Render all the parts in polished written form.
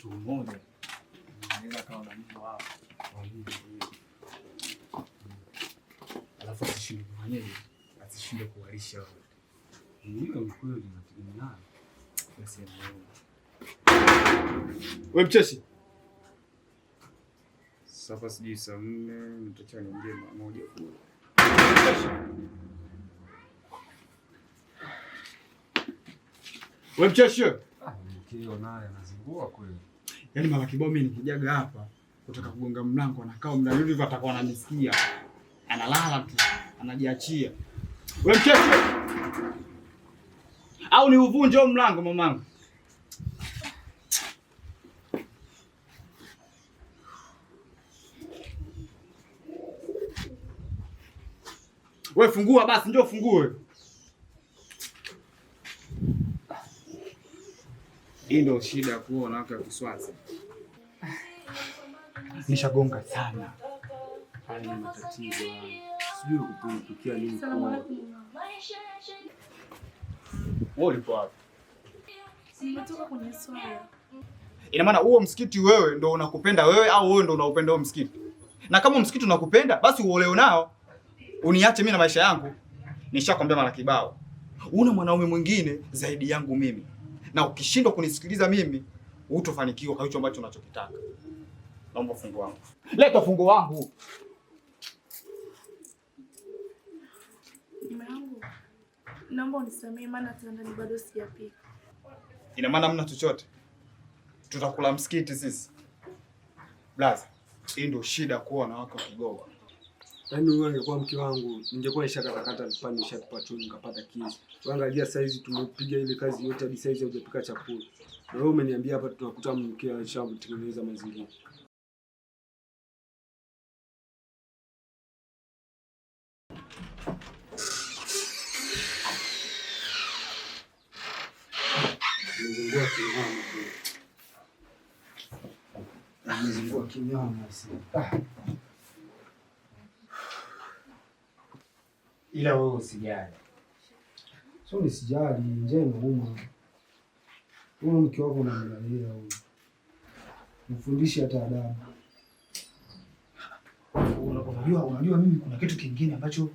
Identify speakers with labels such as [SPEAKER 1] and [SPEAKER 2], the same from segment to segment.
[SPEAKER 1] mtu mmoja anaweza kawa na mtu hapa alafu asishinde kufanyaje, asishinde kuwalisha wao. Ndio ukweli nategemea. Basi wewe mcheshi sasa, sijui saa 4 nitacha niingie mara moja kule. Wewe mcheshi
[SPEAKER 2] Mkeo naye anazingua kweli.
[SPEAKER 1] Yaani mara kibao mimi nikijaga hapa kutaka kugonga mlango anakaa muda hivi atakuwa ananisikia. Analala tu, anajiachia. Wewe mcheshi. Au ni uvunje huo mlango mamangu. Wewe fungua basi, njoo fungue. Hii ndio shida ya kuwa wanawake wa Kiswazi. Nishagonga sana.
[SPEAKER 2] Hali ni matatizo. Sijui kutukia nini kwa.
[SPEAKER 1] Wewe ulipo wapi?
[SPEAKER 3] Nimetoka kwenye swala.
[SPEAKER 1] Ina maana huo msikiti wewe ndio unakupenda wewe au wewe ndio unaupenda huo msikiti? Na kama msikiti unakupenda basi uolewe nao. Uniache mimi na maisha yangu. Nishakwambia mara kibao. Una mwanaume mwingine zaidi yangu mimi. Na ukishindwa kunisikiliza mimi, hutofanikiwa kwa hicho ambacho unachokitaka. Naomba fungu wangu. Leta fungu wangu.
[SPEAKER 3] Mume wangu, naomba unisamehe maana hata ndani bado sijapika.
[SPEAKER 1] Ina maana hamna chochote. Tutakula msikiti sisi. Blaza, hii ndio shida kuwa na wako Kigogo.
[SPEAKER 2] Yaani wewe ungekuwa mke wangu, ningekuwa nishakatakata vipande nishatupa choni nikapata kizi. Angalia saizi tumepiga ile kazi yote hadi saizi hujapika chakula. Na wewe umeniambia hapa tunakuta mke alishatengeneza mazingira. Nimezingua kinyama sasa.
[SPEAKER 1] Ila wewe usijali.
[SPEAKER 2] Sio nisijali, njaa inauma. Wewe mke wako unamlalia huyo. Mfundishe hata adabu.
[SPEAKER 1] Unajua mimi kuna kitu kingine ambacho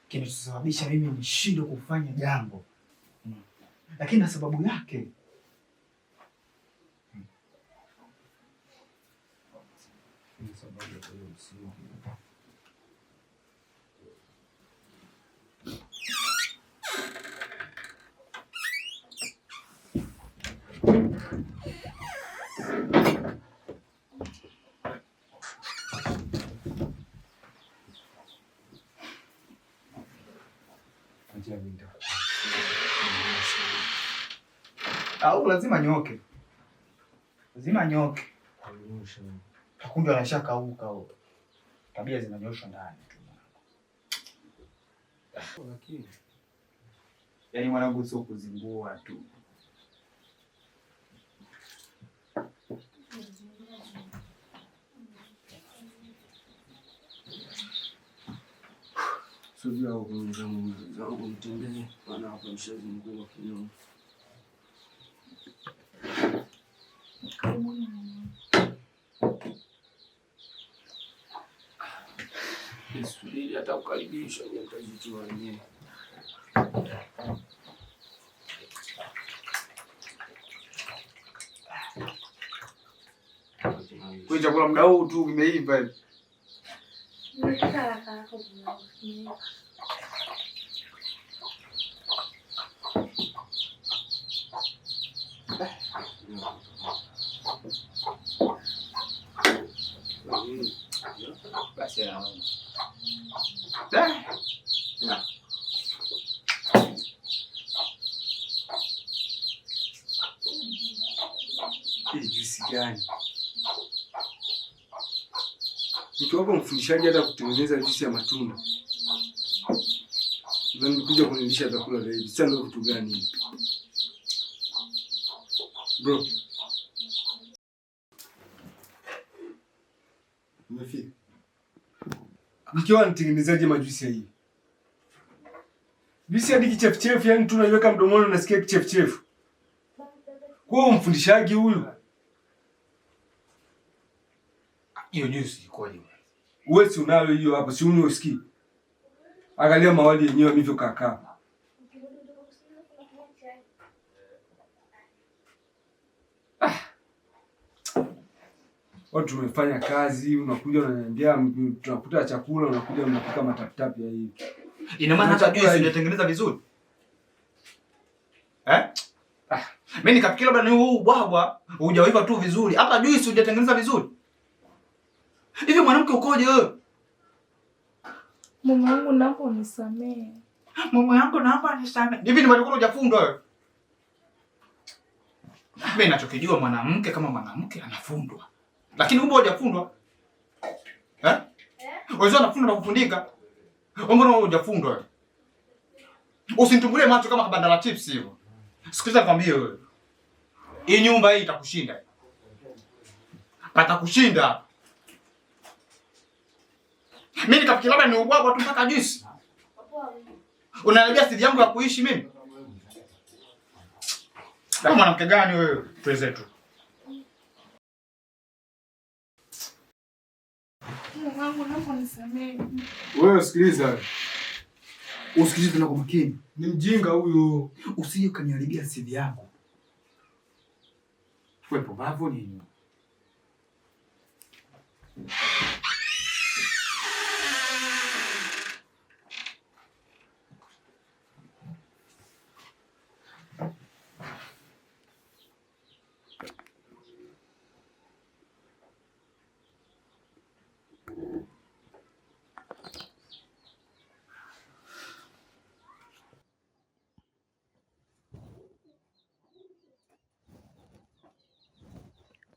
[SPEAKER 1] kinachosababisha mimi nishindwe kufanya jambo. Lakini na sababu yake.
[SPEAKER 2] Ni sababu ya hiyo msimu.
[SPEAKER 1] Au lazima nyoke. Lazima nyoke. Kumbe anashakauka huo. Tabia zinanyoshwa ndani tu.
[SPEAKER 2] Lakini
[SPEAKER 1] yaani mwanangu sio kuzingua tu.
[SPEAKER 2] sio au zangu mtembee maana hapa mshazingua kinyoma. Nisubiri hata kukaribisha nitajitoa wenyewe.
[SPEAKER 1] Kwa chakula muda huu tu kimeiva hivi. Basi naona.
[SPEAKER 2] Hii juisi gani? Mtu wako mfundishaji hata kutengeneza juisi ya matunda. Nikuja kunilisha vyakula vya hivi. Sasa ndio vitu gani hivi? Bro. Umefika. Mkiwa nitengenezaje majuisi hii? Juisi hadi kichefuchefu, yani tunaiweka mdomoni unasikia kichefuchefu. Kwa mfundishaji huyu.
[SPEAKER 1] Hiyo juice ikoje?
[SPEAKER 2] Wewe si unayo hiyo hapo, si unywe usikii. Angalia mawali yenyewe hivyo kaka. Watu tumefanya kazi, unakuja unaniambia tunakuta chakula, unakuja unapika mataputapu ya hivi.
[SPEAKER 1] Ina maana hata juice hujatengeneza vizuri? Mimi nikafikiri labda ni huu bwabwa hujaiva tu vizuri. Hata juice hujatengeneza vizuri. Hivi mwanamke ukoje wewe?
[SPEAKER 3] Mume wangu naomba unisamehe.
[SPEAKER 1] Mume wangu naomba unisamehe. Hivi ni malikolo hujafundwa wewe? Mimi ninachokijua mwanamke kama mwanamke anafundwa. Lakini wewe hujafundwa. Wewe unafundwa na kufundika. Mbona wewe hujafundwa wewe? Usinitumbulie macho kama kabanda la chips hivyo. Sikiliza nikwambie wewe. Hii nyumba hii itakushinda. Patakushinda. Mimi nikafikiri labda ni ubwabwa tu mpaka juice. Unaniambia siri yangu ya kuishi mimi? Kama mwanamke gani wewe? Tuweze tu.
[SPEAKER 3] Mungu naomba unisamehe.
[SPEAKER 2] Wewe sikiliza.
[SPEAKER 1] Usikilize tena kwa makini.
[SPEAKER 2] Ni mjinga huyo.
[SPEAKER 1] Usije kaniharibia siri yako. Wewe pumbavu nini?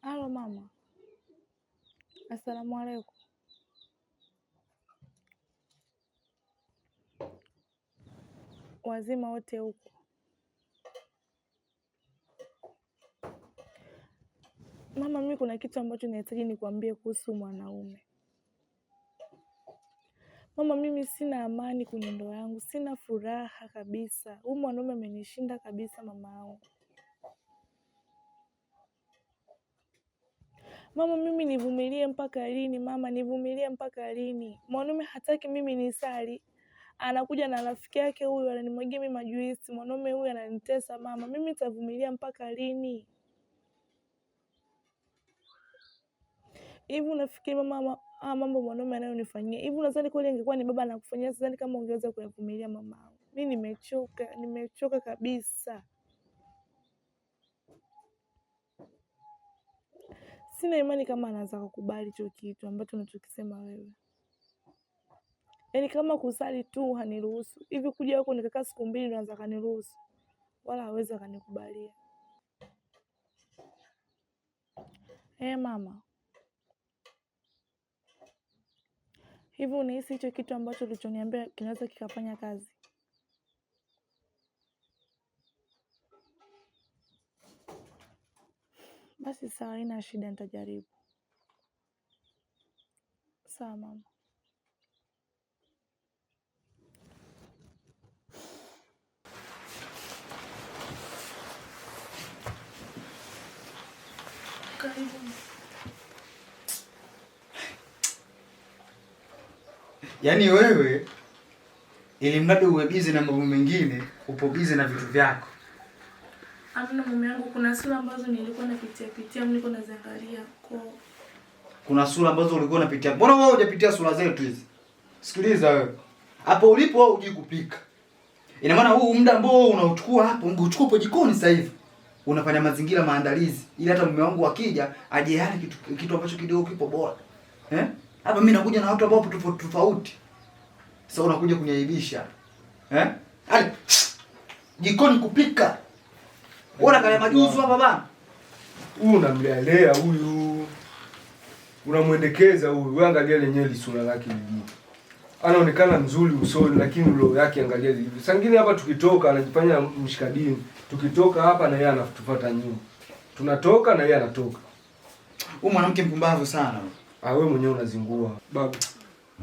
[SPEAKER 3] Halo mama. Asalamu alaykum. Wazima wote huko. Mama, mimi kuna kitu ambacho nahitaji nikwambie kuhusu mwanaume. Mama, mimi sina amani kwenye ndoa yangu, sina furaha kabisa. Huyu mwanaume amenishinda kabisa mama yangu. Mama, mimi nivumilie mpaka lini? Mama, nivumilie mpaka lini? Mwanaume hataki mimi nisali. Anakuja na rafiki yake huyu ananimwagia mimi majuisi. Mwanaume huyu ananitesa mama. Mimi nitavumilia mpaka lini? Hivi unafikiri mama mambo mwanaume anayonifanyia? Hivi unadhani kweli ingekuwa ni baba anakufanyia, sidhani kama ungeweza kuyavumilia mama. Mimi nimechoka kabisa. Sina imani kama anaweza kukubali hicho kitu ambacho unachokisema wewe. Yaani kama kusali tu haniruhusu. Hivi kuja huko nikakaa siku 2 anaanza kaniruhusu. Wala hawezi kanikubalia. Mama. Hivi unahisi hicho kitu ambacho ulichoniambia kinaweza kikafanya kazi? Basi sawa, haina shida, nitajaribu. Sawa mama. Karibu.
[SPEAKER 1] Yaani wewe ili mradi uwe busy na mambo mengine, upo busy na vitu vyako.
[SPEAKER 3] Hamna mume wangu, kuna sura ambazo nilikuwa napitia niko naziangalia kwa.
[SPEAKER 1] Kuna sura ambazo ulikuwa unapitia. Mbona wewe hujapitia sura zetu hizi? Sikiliza wewe. Hapo ulipo wewe hujui kupika. Ina maana huu muda ambao unauchukua hapo, ungechukua hapo jikoni sasa hivi. Unafanya mazingira maandalizi ili hata mume wangu akija aje yale kitu ambacho kidogo kipo bora. Hapa mimi nakuja na watu ambao tofauti. Sasa unakuja kuniaibisha. Hali jikoni kupika. Ona kale majuzu hapa baba.
[SPEAKER 2] Huyu unamlelea huyu. Unamwendekeza huyu. Wewe angalia lenyewe lisura lake lilivyo. Anaonekana mzuri usoni lakini roho yake angalia lilivyo. Sangine hapa tukitoka anajifanya mshikadini. Tukitoka hapa na yeye anatufuata nyuma. Tunatoka na yeye anatoka.
[SPEAKER 1] Huyu mwanamke mpumbavu sana.
[SPEAKER 2] Wewe mwenyewe unazingua. Baba.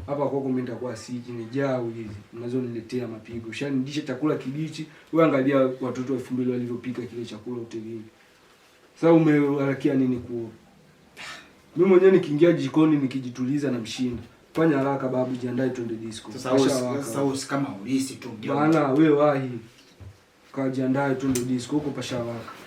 [SPEAKER 2] Hapa kwako mimi nitakuwa siji nijaa hizi. Unazoniletea mapigo. Ushanidisha chakula kibichi. Wewe angalia watoto 2000 walivyopika kile chakula hotelini. Sasa umeharakia nini kuo? Mimi mwenyewe nikiingia jikoni nikijituliza na mshinda. Fanya haraka babu, jiandae twende disco.
[SPEAKER 1] Sasa kama ulisi tu
[SPEAKER 2] bana, wewe wahi. Kajiandae twende disco huko pashawaka.